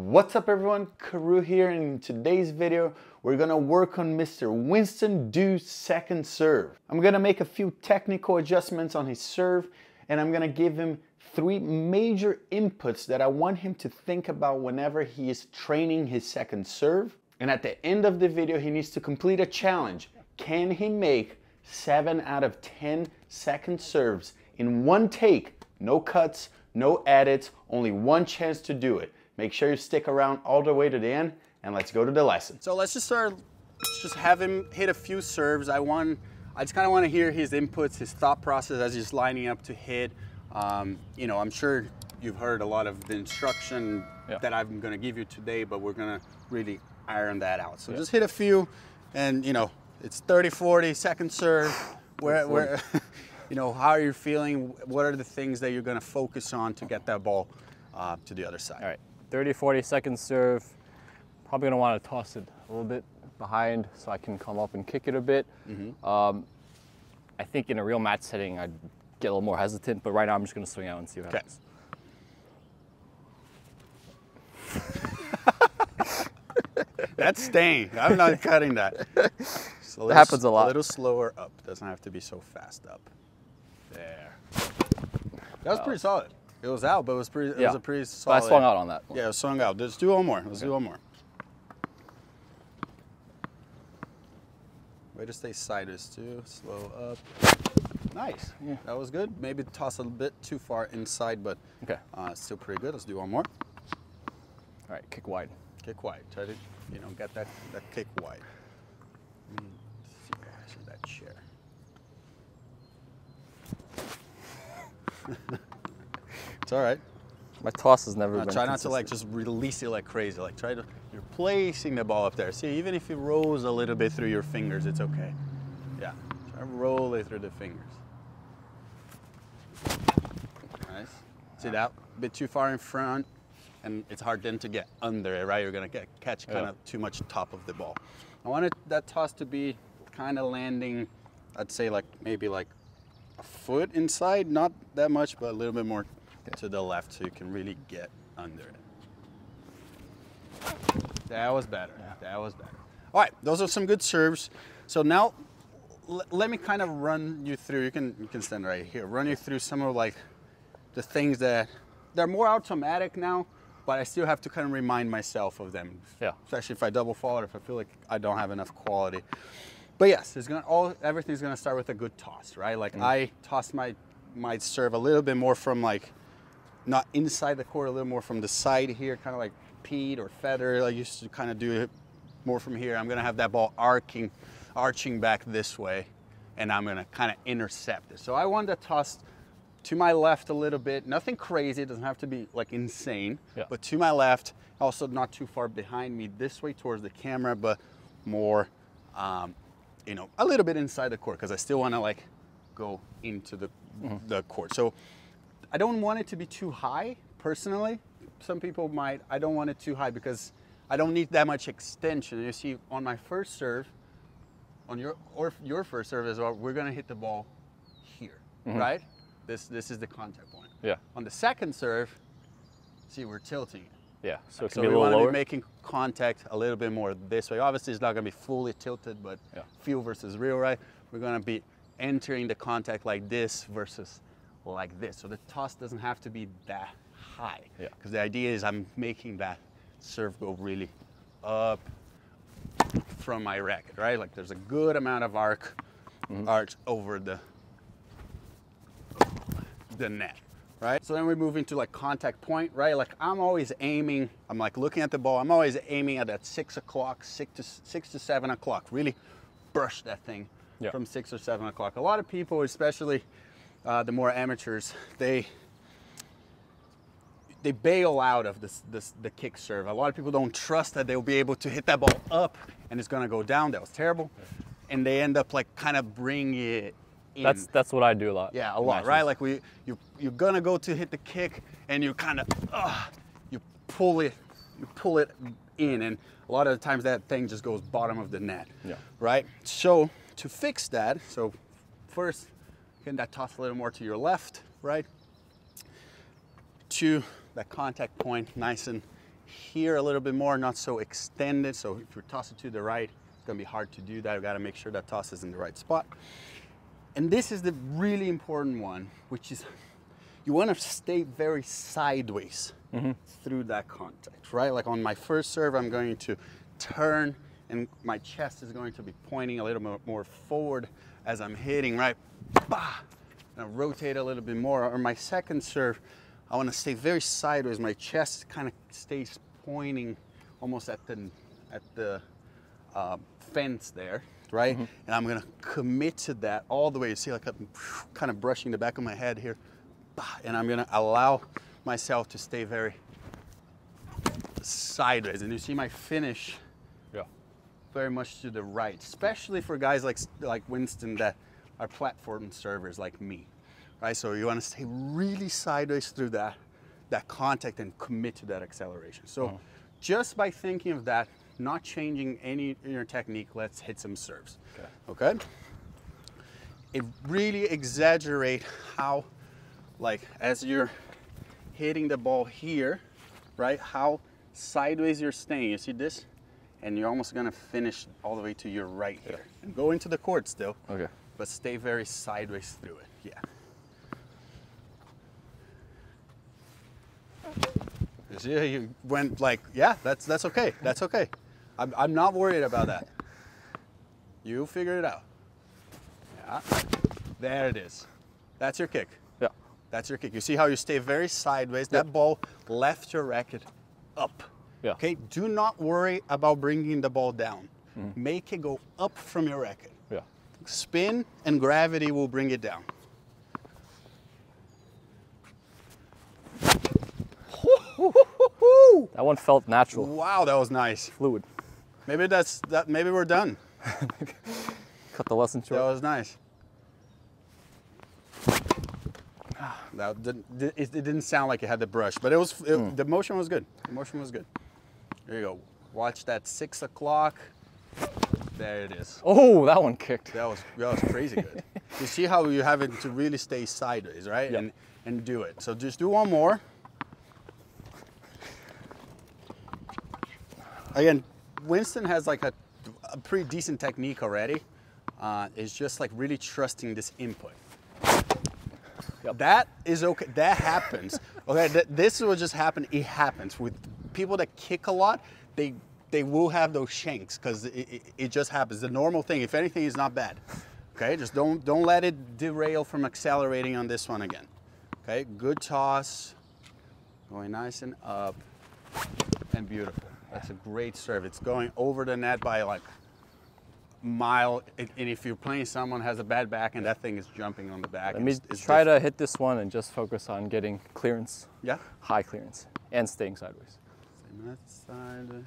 What's up everyone, Karue here, and in today's video we're gonna work on Mr. Winston Du's second serve. I'm gonna make a few technical adjustments on his serve, and I'm gonna give him 3 major inputs that I want him to think about whenever he is training his second serve. And at the end of the video he needs to complete a challenge. Can he make 7 out of 10 second serves in one take? No cuts, no edits, only one chance to do it. Make sure you stick around all the way to the end, and let's go to the lesson. So let's just have him hit a few serves. I just kind of want to hear his inputs, his thought process as he's lining up to hit. You know, I'm sure you've heard a lot of the instruction that I'm going to give you today, but we're going to really iron that out. So just hit a few, and you know, it's 30-40 second serve. Where you know, how are you feeling? What are the things that you're going to focus on to get that ball to the other side? All right, 30-40 second serve. Probably going to want to toss it a little bit behind so I can come up and kick it a bit. I think in a real match setting I'd get a little more hesitant, but right now I'm just going to swing out and see what happens. That's staying. I'm not cutting that. That happens a lot. A little slower up. Doesn't have to be so fast up. There. That was pretty solid. It was out, but it was pretty. It was a pretty solid. But I swung out on that one. Yeah, it was swung out. Let's do one more. Let's do one more. Way to stay sideways too. Slow up. Nice. Yeah. That was good. Maybe toss a bit too far inside, but still pretty good. Let's do one more. All right, kick wide. Kick wide. Try to, you know, get that kick wide. See that chair. It's all right. My toss has never been Try not consistent. to like just release it like crazy. Like you're placing the ball up there. See, even if it rolls a little bit through your fingers, it's okay. Yeah, try to roll it through the fingers. Nice. See that? A bit too far in front, and it's hard then to get under it, right? You're gonna catch kind of too much top of the ball. I wanted that toss to be kind of landing, I'd say like maybe like a foot inside, not that much, but a little bit more to the left so you can really get under it. That was better. That was better. All right, those are some good serves. So now let me kind of run you through. You can stand right here. Run you through some of like the things that they're more automatic now, but I still have to kind of remind myself of them. Yeah. Especially if I double fall or if I feel like I don't have enough quality. But yes, everything's gonna start with a good toss, right? Like I toss my serve a little bit more from like not inside the court, a little more from the side here, kind of like Pete or Feather. I used to kind of do it more from here. I'm gonna have that ball arching back this way, and I'm gonna kind of intercept it. So I want to toss to my left a little bit, nothing crazy, it doesn't have to be like insane, but to my left, also not too far behind me, this way towards the camera, but more, you know, a little bit inside the court, because I still want to like go into the court. So I don't want it to be too high, personally. Some people might. I don't want it too high because I don't need that much extension. You see, on my first serve, on your first serve as well, we're gonna hit the ball here, right? This is the contact point. Yeah. On the second serve, see, we're tilting it. Yeah. So it can so be a we little want to lower. be making contact a little bit more this way. Obviously, it's not gonna be fully tilted, but feel versus real, right? We're gonna be entering the contact like this versus like this. So the toss doesn't have to be that high. Yeah. Because the idea is I'm making that serve go really up from my racket, right? Like there's a good amount of arch over the net, right? So then we move into like contact point, right? Like I'm always aiming, I'm like looking at the ball, I'm always aiming at that 6 o'clock, 6 to 7 o'clock, really brush that thing from 6 or 7 o'clock. A lot of people, especially the more amateurs, they bail out of the kick serve. A lot of people don't trust that they'll be able to hit that ball up and it's gonna go down. That was terrible. And they end up like kind of bring it in. That's what I do a lot. Yeah, a lot, right? Like you're gonna go to hit the kick and you kind of you pull it in, and a lot of the times that thing just goes bottom of the net. Yeah. Right? So to fix that, so first get that toss a little more to your left, right? To that contact point, nice and here a little bit more, not so extended. So if you toss it to the right, it's gonna be hard to do that. You gotta make sure that toss is in the right spot. And this is the really important one, which is you wanna stay very sideways through that contact, right? Like on my first serve, I'm going to turn and my chest is going to be pointing a little bit more forward as I'm hitting, right? Bah! And I rotate a little bit more. Or my second serve, I want to stay very sideways. My chest kind of stays pointing almost at the fence there, right? And I'm going to commit to that all the way. You see, like I'm kind of brushing the back of my head here. Bah! And I'm going to allow myself to stay very sideways. And you see my finish very much to the right, especially for guys like Winston that are platform servers like me, right? So you want to stay really sideways through that contact and commit to that acceleration. So just by thinking of that, not changing any in your technique, let's hit some serves. Okay? It really exaggerates how, like, as you're hitting the ball here, right, how sideways you're staying. You see this? And you're almost gonna finish all the way to your right here. And go into the court still. Okay. But stay very sideways through it. Yeah. You see, you went like, yeah, that's okay. That's okay. I'm not worried about that. You figure it out. Yeah. There it is. That's your kick. Yeah. That's your kick. You see how you stay very sideways. That ball left your racket up. Yeah. Okay, do not worry about bringing the ball down. Make it go up from your racket. Yeah. Spin and gravity will bring it down. That one felt natural. Wow, that was nice. Fluid. Maybe maybe we're done. Cut the lesson short. That was nice. It didn't sound like it had the brush, but the motion was good. The motion was good. There you go. Watch that 6 o'clock. There it is. Oh, that one kicked. That was crazy good. You see how you have it to really stay sideways, right? Yep. And do it. So just do one more. Again, Winston has like a pretty decent technique already. It's just like really trusting this input. Yep. That is okay. That happens. Okay, this will just happen. It happens with people that kick a lot. They will have those shanks because it just happens. The normal thing. If anything, is not bad. Okay, just don't let it derail from accelerating on this one again. Okay, good toss, going nice and up, and beautiful. That's a great serve. It's going over the net by like mile, and if you're playing someone has a bad backhand, that thing is jumping on the back. Let me try to hit this one and just focus on getting clearance. Yeah. High clearance and staying sideways. Same that side.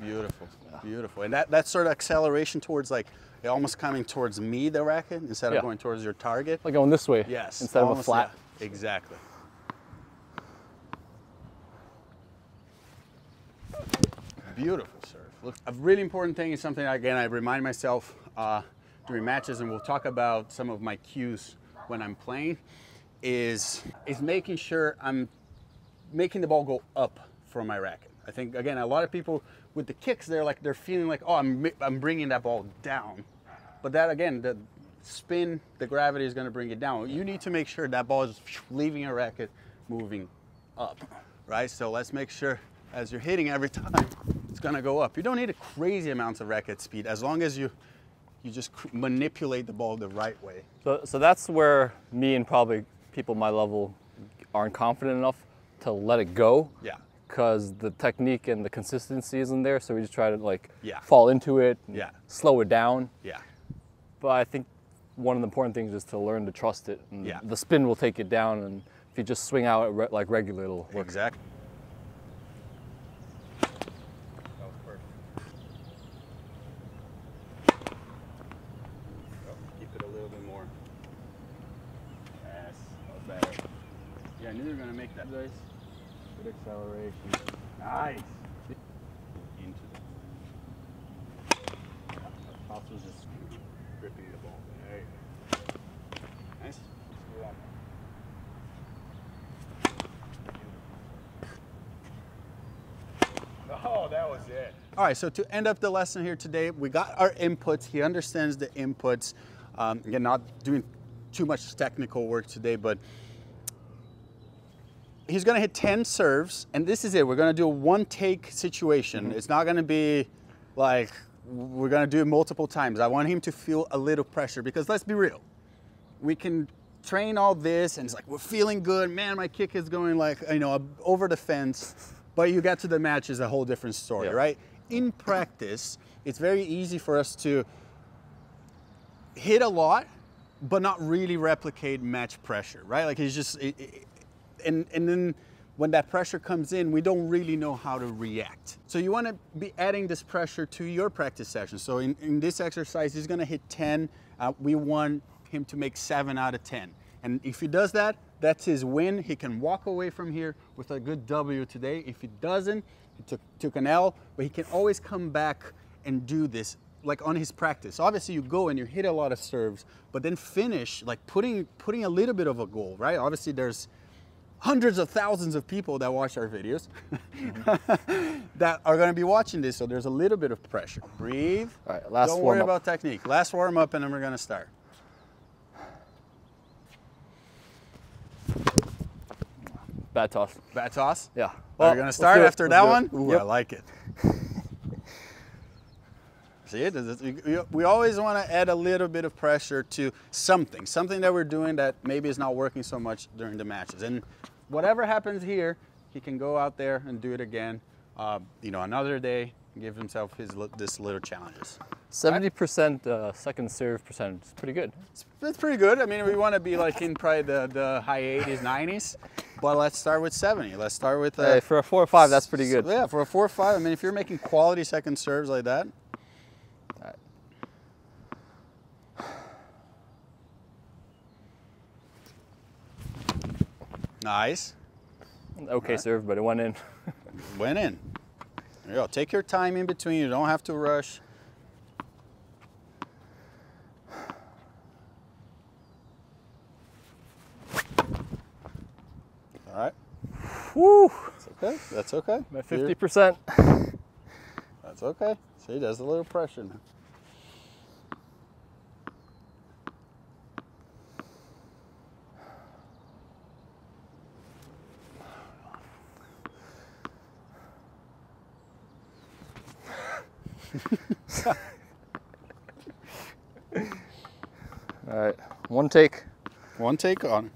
Beautiful, beautiful. And that sort of acceleration towards like almost coming towards me, the racket, instead of going towards your target. Like going this way. Yes. Instead of a flat. Yeah, exactly. Beautiful serve. Look, a really important thing is something, again, I remind myself during matches, and we'll talk about some of my cues when I'm playing, is making sure I'm making the ball go up from my racket. I think, again, a lot of people with the kicks, they're feeling like, oh, I'm bringing that ball down. But that, again, the spin, the gravity is going to bring it down. You need to make sure that ball is leaving your racket, moving up, right? So let's make sure as you're hitting every time, it's going to go up. You don't need a crazy amounts of racket speed as long as you just manipulate the ball the right way. So that's where me and probably people my level aren't confident enough to let it go. Yeah. Because the technique and the consistency isn't there, so we just try to fall into it, and slow it down. Yeah. But I think one of the important things is to learn to trust it. And the spin will take it down, and if you just swing out like regular, it'll work. Exactly. I knew you were going to make that. Nice. Good acceleration. Nice. Into it. Toss was just gripping the ball. There you go. Nice. was it. All right, so to end up the lesson here today, we got our inputs. He understands the inputs. Again, not doing too much technical work today, but he's gonna hit 10 serves, and this is it. We're gonna do a one-take situation. It's not gonna be like, we're gonna do it multiple times. I want him to feel a little pressure, because let's be real. We can train all this, and it's like, we're feeling good. Man, my kick is going like, you know, over the fence. But you get to the match is a whole different story, right? In practice, it's very easy for us to hit a lot, but not really replicate match pressure, right? Like it's just, and then when that pressure comes in, we don't really know how to react. So you want to be adding this pressure to your practice session. So in this exercise, he's going to hit 10. We want him to make 7 out of 10. And if he does that, that's his win. He can walk away from here with a good W today. If he doesn't, he took an L, but he can always come back and do this like on his practice. Obviously you go and you hit a lot of serves, but then finish like putting a little bit of a goal, right? Obviously there's hundreds of thousands of people that watch our videos that are gonna be watching this, so there's a little bit of pressure. Breathe. All right, last Don't worry about technique. Last warm up, and then we're gonna start. Bad toss. Bad toss? Yeah. Well, we're gonna start after that one? Ooh, yep. I like it. See, we always want to add a little bit of pressure to something that we're doing that maybe is not working so much during the matches. And whatever happens here, he can go out there and do it again. You know, another day, give himself this little challenges. 70% second serve percentage is pretty good. It's pretty good. I mean, we want to be like in probably the high 80s, 90s. But let's start with 70. Let's start with... Hey, for a 4 or 5, that's pretty good. Yeah, for a 4 or 5, I mean, if you're making quality second serves like that. All right. Nice. Okay serve, but it went in. Went in. There you go. Take your time in between. You don't have to rush. All right. Woo! That's okay. That's okay. At 50%. That's okay. See, there's a little pressure now. All right, one take. One take on.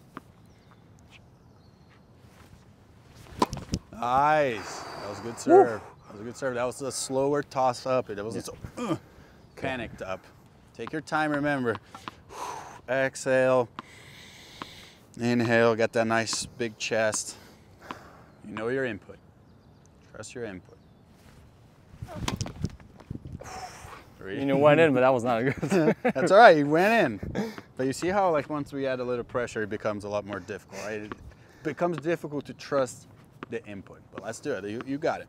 Nice. That was a good serve. Woo. That was a good serve. That was a slower toss up. It wasn't so panicked up. Take your time, remember. Exhale. Inhale. Get that nice big chest. You know your input. Trust your input. You know, went in, but that was not a good. That's all right. You went in. But you see how, like, once we add a little pressure, it becomes a lot more difficult, right? It becomes difficult to trust the input. But let's do it. You got it.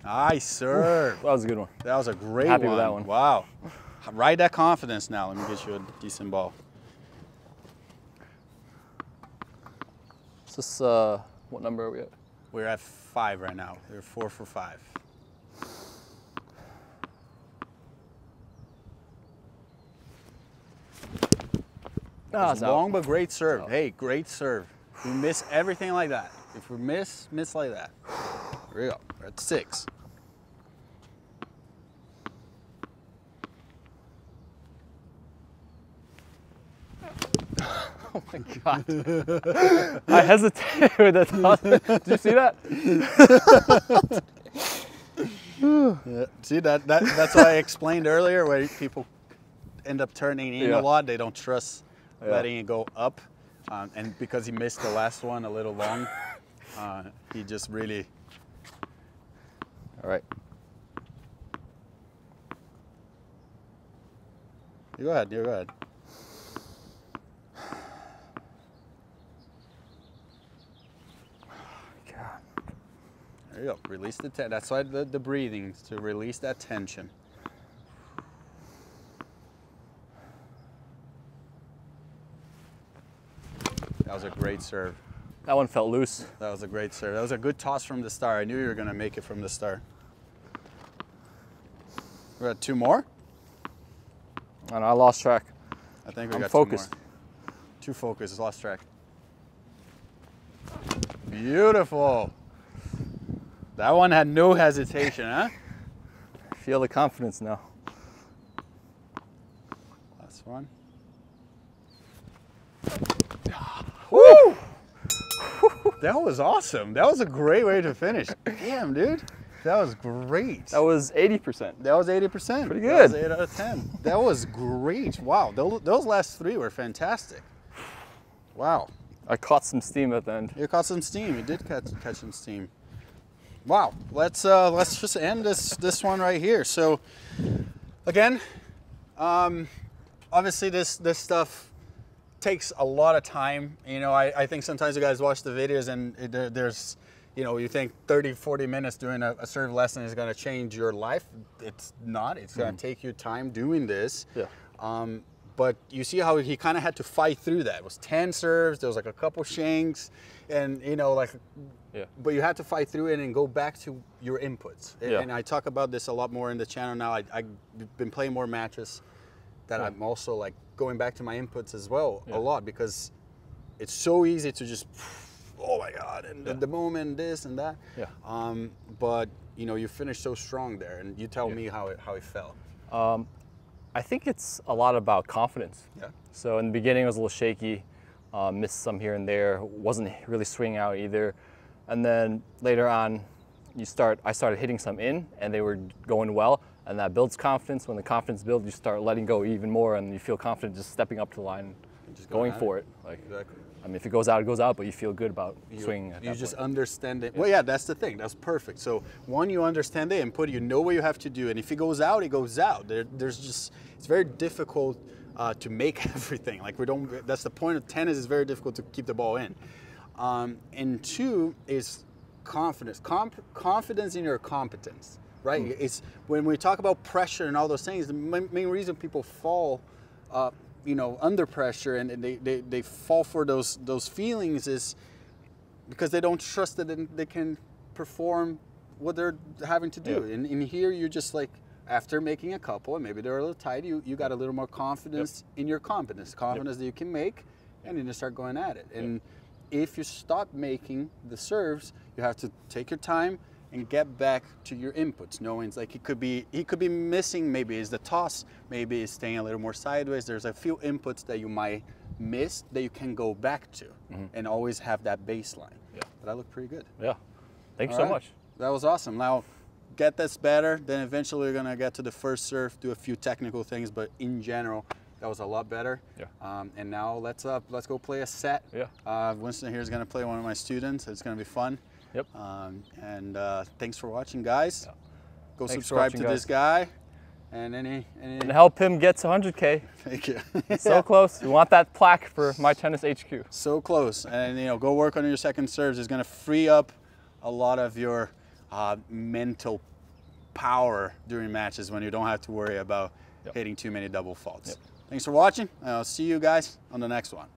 Nice serve. That was a good one. That was a great one. Happy with that one. Wow. Ride that confidence now. Let me get you a decent ball. Is this, what number are we at? We're at 5 right now. We're 4 for 5. Oh, it's long but great serve. Oh. Hey, great serve. We miss everything like that. If we miss like that. Here we go. We're at 6. Oh my God. I hesitated with that toss. Did you see that? Yeah. See, that's why I explained earlier where people end up turning in a lot. They don't trust letting it go up. And because he missed the last one a little long, he just really... All right. You go ahead, you go ahead. There you go. Release the tension. That's why the breathing, to release that tension. That was a great serve. That one felt loose. That was a great serve. That was a good toss from the start. I knew you were going to make it from the start. We got 2 more? And I lost track. I think we I'm got focused. 2 more. Too focused, lost track. Beautiful. That one had no hesitation, huh? Feel the confidence now. Last one. Woo! That was awesome. That was a great way to finish. Damn, dude. That was great. That was 80%. That was 80%. Pretty That was good. 8 out of 10. That was great. Wow, those last 3 were fantastic. Wow. I caught some steam at the end. You caught some steam. You did catch some steam. Wow. Let's just end this one right here. So, again, obviously this stuff takes a lot of time. You know, I think sometimes you guys watch the videos and there's, you know, you think 30, 40 minutes doing a serve lesson is going to change your life. It's not. It's going to take you time doing this. Yeah. But you see how he kind of had to fight through that. It was 10 serves. There was like a couple shanks, and you know, like. Yeah. But you had to fight through it and go back to your inputs. Yeah. And I talk about this a lot more in the channel now. I've been playing more matches that I'm also like going back to my inputs as well a lot, because it's so easy to just, oh my God, and the moment this and that. Yeah. But you know, you finished so strong there, and you tell me how it felt. I think it's a lot about confidence. Yeah. So in the beginning, it was a little shaky, missed some here and there, wasn't really swinging out either. And then later on, I started hitting some in, and they were going well, and that builds confidence. When the confidence builds, you start letting go even more, and you feel confident just stepping up to the line, and just going for it. Like, exactly. I mean, if it goes out, it goes out, but you feel good about swinging at that You just point. understand it. Well, yeah, that's the thing. That's perfect. So one, you understand the input, you know what you have to do, and if it goes out, it goes out. There's just, it's very difficult to make everything. Like that's the point of tennis, it's very difficult to keep the ball in. And 2 is confidence. Confidence in your competence, right? It's when we talk about pressure and all those things, the main reason people fall you know, under pressure and they fall for those feelings is because they don't trust that they can perform what they're having to do. And in here, you're just like, after making a couple, and maybe they're a little tight, you got a little more confidence in your competence that you can make, and then you start going at it. And if you stop making the serves, you have to take your time and get back to your inputs, knowing it's like he could be missing, maybe is the toss, maybe it's staying a little more sideways. There's a few inputs that you might miss that you can go back to and always have that baseline. Yeah. But that looked pretty good. Yeah. Thank you so much. That was awesome. Now, get this better, then eventually we're gonna get to the first serve, do a few technical things, but in general, that was a lot better. Yeah. And now let's go play a set. Yeah. Winston here is gonna play one of my students. It's gonna be fun. Yep. And thanks for watching, guys. Yeah. Go subscribe to this guy. And and help him get to 100K. Thank you. So close. We want that plaque for My Tennis HQ. So close. And you know, go work on your second serves. It's gonna free up a lot of your mental power during matches when you don't have to worry about hitting too many double faults. Yep. Thanks for watching. I'll see you guys on the next one.